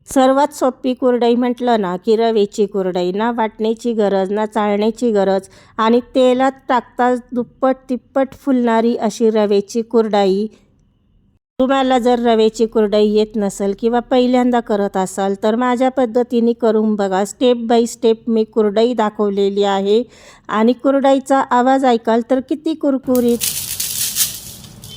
सर्वात सोपी कुरडई म्हटलं ना की रव्याची कुरडई. ना वाटण्याची गरज, ना चाळण्याची गरज आणि तेलात टाकताच दुप्पट तिप्पट फुलणारी अशी रव्याची कुरडई. तुम्हाला जर रव्याची कुरडई येत नसेल किंवा पहिल्यांदा करत असाल तर माझ्या पद्धतीने करून बघा. स्टेप बाय स्टेप मी कुरडई दाखवलेली आहे आणि कुरडईचा आवाज ऐकाल तर किती कुरकुरीत,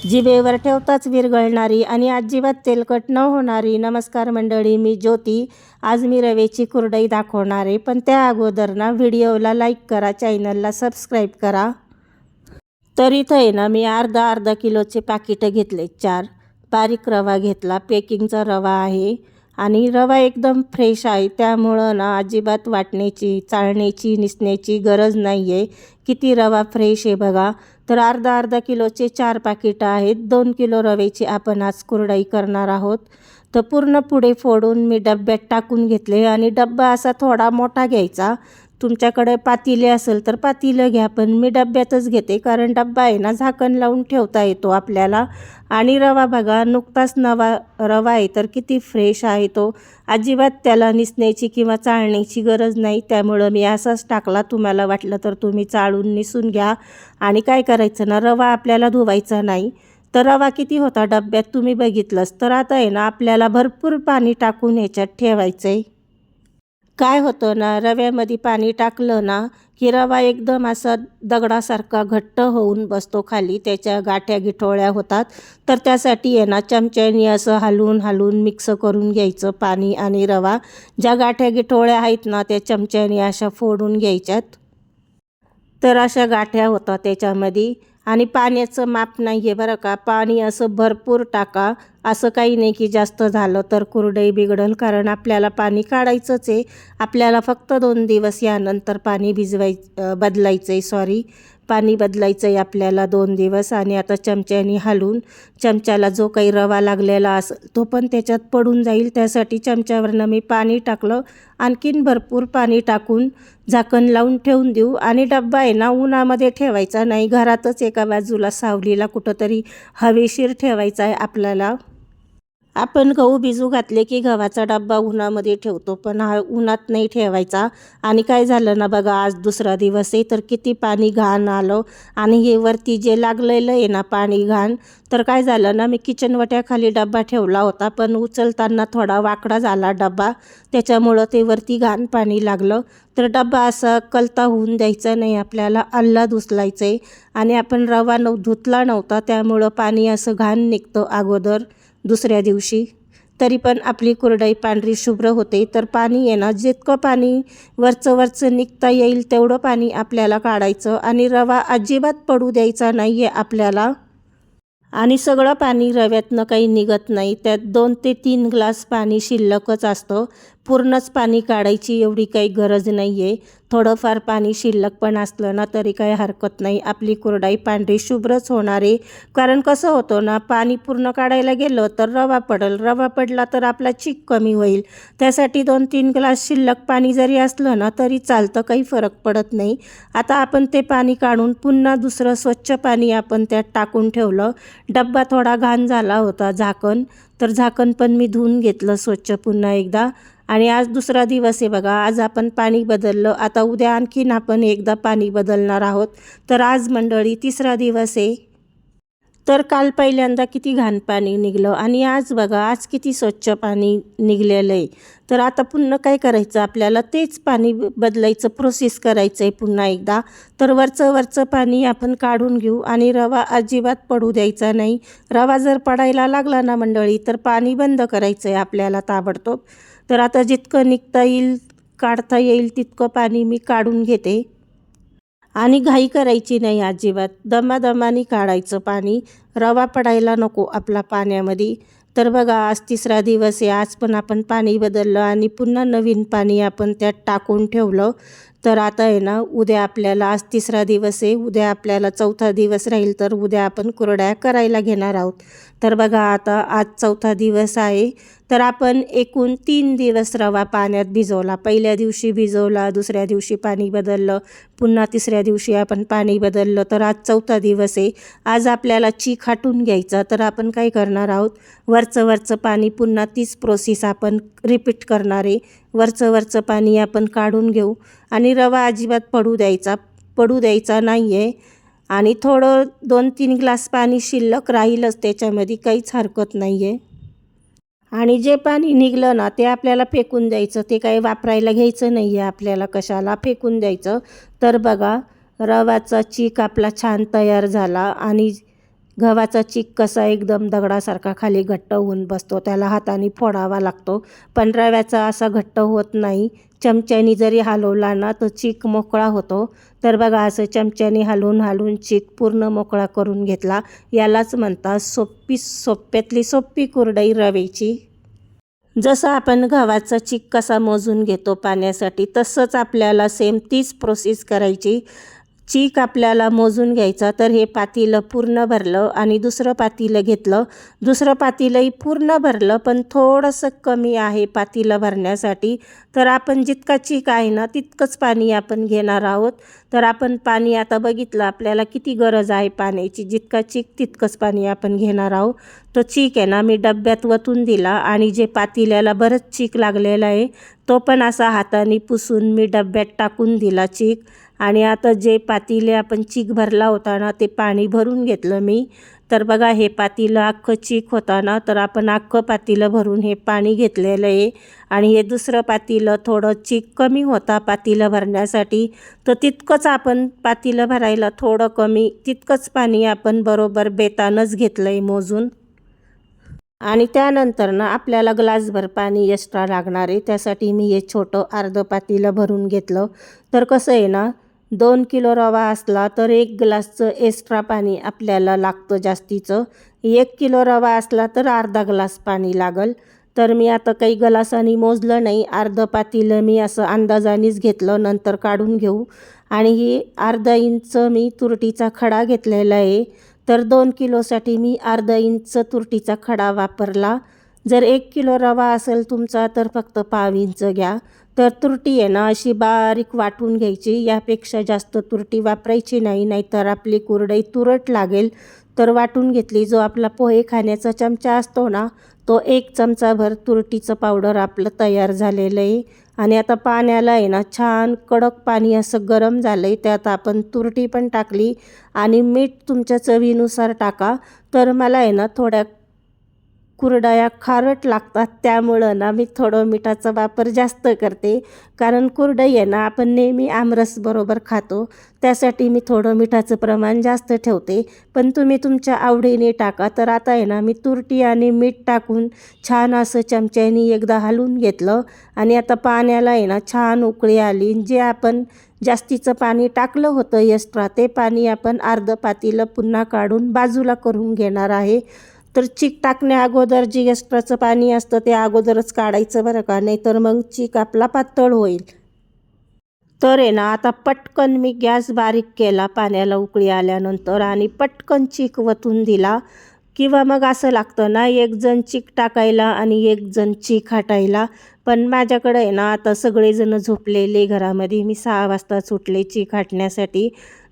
जिभेवर ठेवताच विरघळणारी आणि अजिबात तेलकट न होणारी. नमस्कार मंडळी, मी ज्योती. आज मी रव्याची कुरडई दाखवणार आहे, पण त्या अगोदर ना व्हिडिओला लाईक करा, चॅनलला सबस्क्राईब करा. तर इथं आहे ना मी अर्धा किलोचे पाकिटं घेतले, 4 बारीक रवा घेतला. पेकिंगचा रवा आहे आणि रवा एकदम फ्रेश आहे, त्यामुळं ना अजिबात वाटण्याची, चाळण्याची, निसण्याची गरज नाही आहे. किती रवा फ्रेश आहे बघा. तर अर्धा किलोचे 4 पाकिटं आहेत. 2 किलो रव्याची आपण आज कुरडई करणार आहोत. तर पूर्ण पुढे फोडून मी डब्यात टाकून घेतले आणि डब्बा असा थोडा मोठा घ्यायचा. तुमच्याकडे पातेले असेल तर पातेलं घ्या, पण मी डब्यातच घेते कारण डब्बा आहे ना झाकण लावून ठेवता येतो आपल्याला. आणि रवा बघा, नुकताच नवा रवा आहे तर किती फ्रेश आहे तो. अजिबात त्याला निसण्याची किंवा चाळण्याची गरज नाही, त्यामुळं मी असाच टाकला. तुम्हाला वाटलं तर तुम्ही चाळून निसून घ्या. आणि काय करायचं ना, रवा आपल्याला धुवायचा नाही. तर रवा किती होता डब्यात तुम्ही बघितलंच. तर आता आहे ना आपल्याला भरपूर पाणी टाकून ह्याच्यात ठेवायचं आहे. काय होतं ना, रव्यामध्ये पाणी टाकलं ना की रवा एकदम असा दगडासारखा घट्ट होऊन बसतो खाली, त्याच्या गाठ्या गिठोळ्या होतात. तर त्यासाठी आहे ना चमच्याने असं हलवून हलवून मिक्स करून घ्यायचं पाणी आणि रवा. ज्या गाठ्या गिठोळ्या आहेत ना त्या चमच्याने अशा फोडून घ्यायच्यात. तर अशा गाठ्या होतात त्याच्यामध्ये. आणि पाण्याचं माप नाही आहे बरं का, पाणी असं भरपूर टाका. असं काही नाही की जास्त झालं तर कुरडई बिघडल, कारण आपल्याला पाणी काढायचंच आहे. आपल्याला फक्त 2 दिवस यानंतर पाणी पाणी बदलायचं आहे आपल्याला 2 दिवस. आणि आता चमच्याने हलवून, चमच्याला जो काही रवा लागलेला असेल तो पण त्याच्यात पडून जाईल, त्यासाठी चमच्यावरनं मी पाणी टाकलं. आणखीन भरपूर पाणी टाकून झाकण लावून ठेवून देऊ. आणि डब्बा आहे ना उन्हामध्ये ठेवायचा नाही, घरातच एका बाजूला सावलीला कुठंतरी हवेशीर ठेवायचा आहे आपल्याला. आपण गहू भिजू घातले की गव्हाचा डब्बा उन्हामध्ये ठेवतो, पण हा उन्हात नाही ठेवायचा. आणि काय झालं ना बघा, आज दुसरा दिवस आहे तर किती पाणी घाण आलं. आणि हे वरती जे लागलेलं आहे ना पाणी घाण, तर काय झालं ना, मी किचन वट्याखाली डब्बा ठेवला होता, पण उचलताना थोडा वाकडा झाला डब्बा, त्याच्यामुळं ते वरती घाण पाणी लागलं. तर डब्बा असा कलता होऊन द्यायचा नाही आपल्याला, आल्लाद उचलायचं आहे. आणि आपण रवा धुतला नव्हता, त्यामुळं पाणी असं घाण निघतं अगोदर दुसऱ्या दिवशी. तरी पण आपली कुरडई पांढरी शुभ्र होते. तर पाणी आहे ना, जितकं पाणी वरचं निघता येईल तेवढं पाणी आपल्याला काढायचं आणि रवा अजिबात पडू द्यायचा नाही आहे आपल्याला. आणि सगळं पाणी रव्यातनं काही निघत नाही, त्यात 2 ते 3 ग्लास पाणी शिल्लकच असतं. पूर्णच पाणी काढायची एवढी काही गरज नाही आहे. थोडंफार पाणी शिल्लक पण असलं ना तरी काही हरकत नाही, आपली कुरडई पांढरी शुभ्रच होणार आहे. कारण कसं होतं ना, पाणी पूर्ण काढायला गेलं तर रवा पडेल, रवा पडला तर आपला चिक कमी होईल. त्यासाठी 2-3 ग्लास शिल्लक पाणी जरी असलं ना तरी चालतं, काही फरक पडत नाही. आता आपण ते पाणी काढून पुन्हा दुसरं स्वच्छ पाणी आपण त्यात टाकून ठेवलं. डब्बा थोडा घाण झाला होता झाकण, तर झाकण पण मी धुवून घेतलं स्वच्छ पुन्हा एकदा. आणि आज दुसरा दिवस आहे बघा, आज आपण पाणी बदललं. आता उद्या आणखीन आपण एकदा पाणी बदलणार आहोत. तर आज मंडळी तिसरा दिवस आहे. तर काल पहिल्यांदा किती घाण पाणी निघालं आणि आज बघा, आज किती स्वच्छ पाणी निघालेलं आहे. तर आता पुन्हा काय करायचं आपल्याला, तेच पाणी बदलायचं, प्रोसेस करायचं आहे पुन्हा एकदा. तर वरचं पाणी आपण काढून घेऊ आणि रवा अजिबात पडू द्यायचा नाही. रवा जर पडायला लागला ना मंडळी तर पाणी बंद करायचं आहे आपल्याला ताबडतोब. तर आता जितकं निघता येईल, काढता येईल तितकं पाणी मी काढून घेते. आणि घाई करायची नाही अजिबात, दमादमाने काढायचं पाणी, रवा पडायला नको आपला पाण्यामध्ये. तर बघा, आज तिसरा दिवस आहे. आज पण आपण पाणी बदललं आणि पुन्हा नवीन पाणी आपण त्यात टाकून ठेवलं. तर आता आहे ना, उद्या आपल्याला, आज 3रा दिवस आहे, उद्या आपल्याला 4था दिवस राहील, तर उद्या आपण कुरडया करायला घेणार आहोत. तर बघा आता आज 4था दिवस आहे, तर आपण एकूण 3 दिवस रवा पाण्यात भिजवला. पहिल्या दिवशी भिजवला, दुसऱ्या दिवशी पाणी बदललं, पुन्हा 3ऱ्या दिवशी आपण पाणी बदललं. तर आज 4था दिवस आहे. आज आपल्याला चीक हाटून घ्यायचा. तर आपण काय करणार आहोत, वरचं पाणी पुन्हा तीच प्रोसेस आपण रिपीट करणार आहे. वरचं पाणी आपण काढून घेऊ आणि रवा अजिबात पडू द्यायचा नाही आहे. आणि थोडं 2-3 ग्लास पाणी शिल्लक राहीलच त्याच्यामध्ये, काहीच हरकत नाही आहे. आणि जे पाणी निघलं ना, ते आपल्याला फेकून द्यायचं. ते काही वापरायला घ्यायचं नाही आहे आपल्याला, कशाला फेकून द्यायचं. तर बघा, रवाचा चीक आपला छान तयार झाला. आणि गव्हाचा चीक कसा एकदम दगडासारखा खाली घट्ट होऊन बसतो, त्याला हाताने फोडावा लागतो. पण रव्याचा असा घट्ट होत नाही. चमच्याने जरी हलवला ना, तर चीक मोकळा होतो. तर बघा, असं चमच्याने हलवून चीक पूर्ण मोकळा करून घेतला. यालाच म्हणतात सोप्यातली सोपी कुरडई रव्याची. जसं आपण गव्हाचा चीक कसा मोजून घेतो पाण्यासाठी, तसंच आपल्याला सेम तीच प्रोसेस करायची. चीक आपल्याला मोजून घ्यायचा. तर हे पातेलं पूर्ण भरलं आणि दुसरं पातेलं घेतलं. दुसरं पातेलंही पूर्ण भरलं, पण थोडंसं कमी आहे पातेलं भरण्यासाठी. तर आपण जितका चीक आहे ना, तितकंच पाणी आपण घेणार आहोत. तर आपण पाणी आता बघितलं आपल्याला किती गरज आहे पाण्याची, जितका चीक तितकंच पाणी आपण घेणार आहोत. तो चीक आहे ना, मी डब्यात वतून दिला. आणि जे पातेल्याला बरंच चीक लागलेला आहे, तो पण असा हाताने पुसून मी डब्यात टाकून दिला चीक. आणि आता जे पातेले आपण चीक भरला होता ना, ते पाणी भरून घेतलं मी. तर बघा, हे पातेलं अख्खं चीक होता ना, तर आपण अख्खं पातेलं भरून हे पाणी घेतलेलं आहे. आणि हे दुसरं पातेलं थोडं चीक कमी होता पातेलं भरण्यासाठी, तर तितकंच आपण पातेलं भरायला थोडं कमी, तितकंच पाणी आपण बरोबर बेतानंच घेतलं आहे मोजून. आणि त्यानंतर ना, आपल्याला ग्लासभर पाणी एक्स्ट्रा लागणार आहे. त्यासाठी मी हे छोटं अर्धं पातेलं भरून घेतलं. तर कसं आहे ना, 2 किलो रवा असला तर 1 ग्लासचं एक्स्ट्रा पाणी आपल्याला लागतं जास्तीचं. 1 किलो रवा असला तर अर्धा ग्लास पाणी लागल. तर मी आता काही ग्लासाने मोजलं नाही, अर्धं पातेलं मी असं अंदाजानेच घेतलं, नंतर काढून घेऊ. आणि ही अर्धा इंच मी तुरटीचा खडा घेतलेला आहे. तर 2 किलोसाठी मी अर्धा इंच तुरटीचा खडा वापरला. जर 1 किलो रवा असेल तुमचा, तर फक्त पाव इंच घ्या. तर तुरटी आहे ना, अशी बारीक वाटून घ्यायची. यापेक्षा जास्त तुरटी वापरायची नाही, नाहीतर आपली कुरडई तुरट लागेल. तर वाटून घेतली. जो आपला पोहे खाण्याचा चमचा असतो ना, तो 1 चमचाभर तुरटीचं पावडर आपलं तयार झालेलं आहे. आणि आता पाण्याला आहे ना, छान कडक पाणी असं गरम झालं आहे. त्यात आपण तुरटी पण टाकली आणि मीठ तुमच्या चवीनुसार टाका. तर मला आहे ना, थोड्या कुरडया खारट लागतात, त्यामुळं ना मी थोडं मिठाचा वापर जास्त करते. कारण कुरडई आहे ना, आपण नेहमी आमरस बरोबर खातो, त्यासाठी मी थोडं मिठाचं प्रमाण जास्त ठेवते. पण तुम्ही तुमच्या आवडीने टाका. तर आता आहे ना, मी तुरटी आणि मीठ टाकून छान असं चमच्याने एकदा हलवून घेतलं. आणि आता पाण्याला आहे ना, छान उकळी आली. जे आपण जास्तीचं पाणी टाकलं होतं एक्स्ट्रा, ते पाणी आपण अर्धं पातेलं पुन्हा काढून बाजूला करून घेणार आहे. तर चीक टाकण्या अगोदर जे एक्स्ट्राचं पाणी असतं ते अगोदरच काढायचं बरं का, नाही तर मग चीक आपला पातळ होईल. तर आहे ना, आता पटकन मी गॅस बारीक केला पाण्याला उकळी आल्यानंतर आणि पटकन चीक वतून दिला. किंवा मग असं लागतं ना, एक जण चीक टाकायला आणि एक जण चीक हटायला. पण माझ्याकडे आहे ना, आता सगळेजण झोपलेले घरामध्ये, मी 6 वाजता उठले चीक हटण्यासाठी.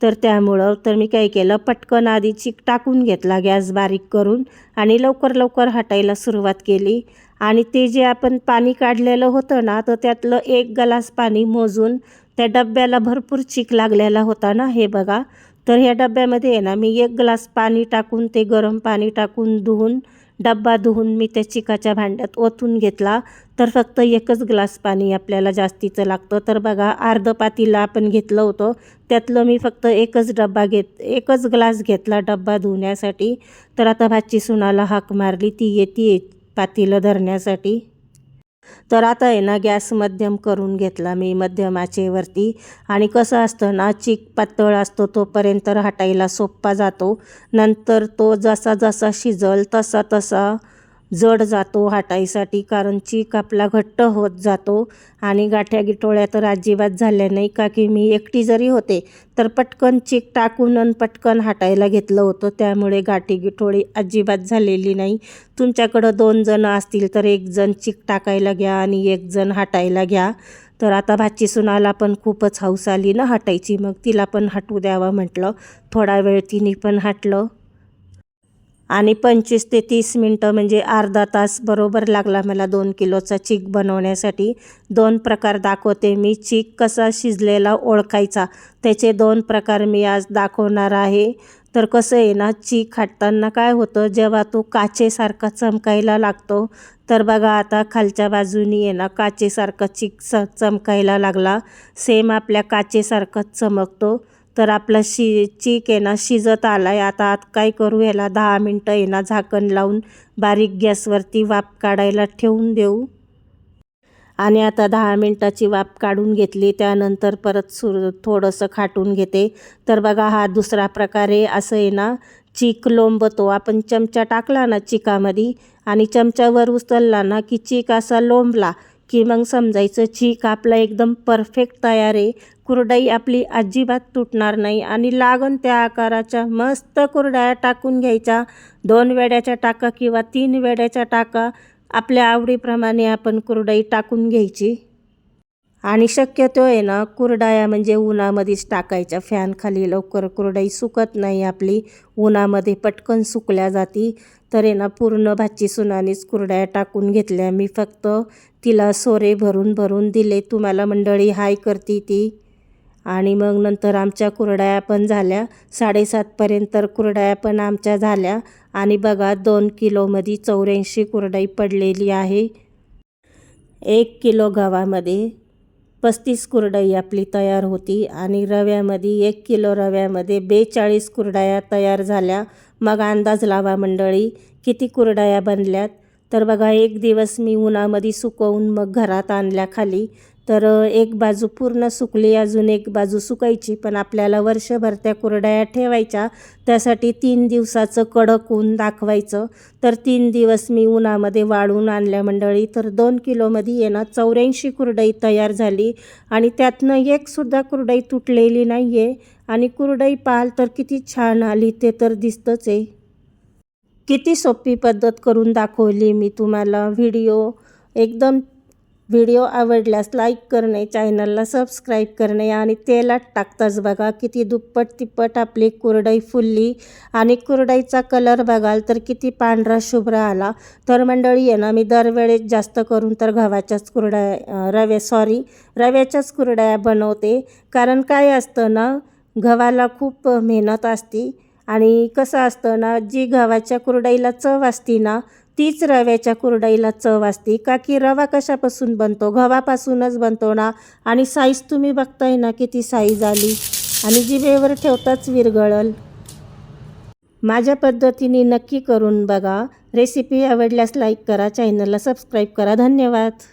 तर त्यामुळं तर मी काय केलं, पटकन आधी चीक टाकून घेतला गॅस बारीक करून आणि लवकर हटायला सुरुवात केली. आणि ते जे आपण पाणी काढलेलं होतं ना, तर त्यातलं 1 ग्लास पाणी मोजून, त्या डब्याला भरपूर चीक लागलेला होता ना, हे बघा. तर ह्या डब्यामध्ये आहे ना, मी 1 ग्लास पाणी टाकून, ते गरम पाणी टाकून डब्बा धुवून मी त्या चिकाच्या भांड्यात ओतून घेतला. तर फक्त 1च ग्लास पाणी आपल्याला जास्तीचं लागतं. तर बघा, अर्धं पातेलं आपण घेतलं होतं, त्यातलं मी फक्त 1च ग्लास घेतला डब्बा धुण्यासाठी. तर आता भाची सुनाला हाक मारली, ती येते पातेलं धरण्यासाठी. तर आता आहे ना, गॅस मध्यम करून घेतला मी, मध्यम आचेवरती. आणि कसं असतं ना, चीक पातळ असतो तोपर्यंत हटायला सोपा जातो. नंतर तो जसा शिजल तसा जड जातो हाटायसाठी, कारण चीक आपला घट्ट होत जातो. आणि गाठ्या गिटोळ्या तर अजिबात झाल्या नाही, का की मी एकटी जरी होते तर पटकन चीक टाकून आणि पटकन हाटायला घेतलं होतं, त्यामुळे गाठी गिटोळी अजिबात झालेली नाही. तुमच्याकडं 2 जण असतील तर 1 जण चीक टाकायला घ्या आणि 1 जण हाटायला घ्या. तर आता भाची सुनाला पण खूपच हौस आली ना हाटायची, मग तिला पण हटू द्यावं म्हटलं. थोडा वेळ तिने पण हाटलं आणि 25 ते 30 मिनटं म्हणजे अर्धा तास बरोबर लागला मला 2 किलोचा चीक बनवण्यासाठी. 2 प्रकार दाखवते मी. चीक कसा शिजलेला ओळखायचा त्याचे 2 प्रकार मी आज दाखवणार आहे. तर कसं आहे ना, चीक हाटताना काय होतं, जेव्हा तो काचेसारखा चमकायला लागतो, तर बघा आता खालच्या बाजूनी आहे ना काचेसारखा चीक चमकायला लागला. सेम आपल्या काचेसारखाच चमकतो. तर आपला चीक आहे ना शिजत आला आहे. आता काय करू, याला 10 मिनटं आहे ना झाकण लावून बारीक गॅसवरती वाफ काढायला ठेवून देऊ. आणि आता 10 मिनटाची वाफ काढून घेतली. त्यानंतर परत थोडंसं खाटून घेते. तर बघा हा दुसरा प्रकार आहे. असं आहे ना चीक लोंबतो. आपण चमचा टाकला ना चिकामध्ये आणि चमच्यावर उचलला ना की चीक असा लोंबला की मग समजायचं चीक आपला एकदम परफेक्ट तयार आहे. कुरडई आपली अजिबात तुटणार नाही आणि लागून त्या आकाराच्या मस्त कुरडया टाकून घ्यायच्या. 2 वेड्याच्या टाका किंवा 3 वेड्याच्या टाका, आपल्या आवडीप्रमाणे आपण कुरडई टाकून घ्यायची. आणि शक्यतो आहे ना कुरडया म्हणजे उन्हामध्येच टाकायच्या, फॅनखाली. लवकर कुरडई सुकत नाही आपली, उन्हामध्ये पटकन सुकल्या जाती. तर आहे ना पूर्ण भाची सुनानीच कुरडया टाकून घेतल्या. मी फक्त तिला सोरे भरून भरून दिले. तुम्हाला मंडळी हाय करती ती. आणि मग नंतर आमच्या कुरडया पण झाल्या. 7:30 पर्यंत कुरडया पण आमच्या झाल्या. आणि बघा 2 किलोमध्ये 84 कुरडई पडलेली आहे. 1 किलो गव्हामध्ये 35 कुरडई आपली तयार होती. आणि रव्यामध्ये 1 किलो रव्यामध्ये 42 कुरडया तयार झाल्या. मग अंदाज लावा मंडळी किती कुरडया बनल्यात. तर बघा एक दिवस मी उन्हामध्ये सुकवून मग घरात आणल्या खाली. तर एक बाजू पूर्ण सुकली, अजून एक बाजू सुकायची. पण आपल्याला वर्षभर त्या कुरडया ठेवायच्या, त्यासाठी 3 दिवसाचं कडक ऊन दाखवायचं. तर 3 दिवस मी उन्हामध्ये वाळून आणल्या मंडळी. तर 2 किलोमध्ये आहे ना 84 कुरडई तयार झाली. आणि त्यातनं एकसुद्धा कुरडई तुटलेली नाही आहे. आणि कुरडई पाहाल तर किती छान आली ते तर दिसतंच आहे. किती सोपी पद्धत करून दाखवली मी तुम्हाला. व्हिडिओ आवडल्यास लाईक करणे, चॅनलला सबस्क्राईब करणे आणि तेलात टाकताच बघा किती दुप्पट तिप्पट आपली कुरडई फुलली. आणि कुरडईचा कलर बघाल तर किती पांढरा शुभ्र आला. तर मंडळी आहे ना मी दरवेळेस जास्त करून तर रव्याच्याच कुरडया बनवते. कारण काय असतं ना, गव्हाला खूप मेहनत असते. आणि कसं असतं ना, जी गव्हाच्या कुरडईला चव असते ना तीच रव्याच्या कुरडईला चव असते. का की रवा कशापासून बनतो, गव्हापासूनच बनतो ना. आणि साईज तुम्ही बघताय ना किती साईज आली, आणि जिभेवर ठेवताच विरघळल. माझ्या पद्धतीने नक्की करून बघा. रेसिपी आवडल्यास लाईक करा, चॅनलला सबस्क्राईब करा. धन्यवाद.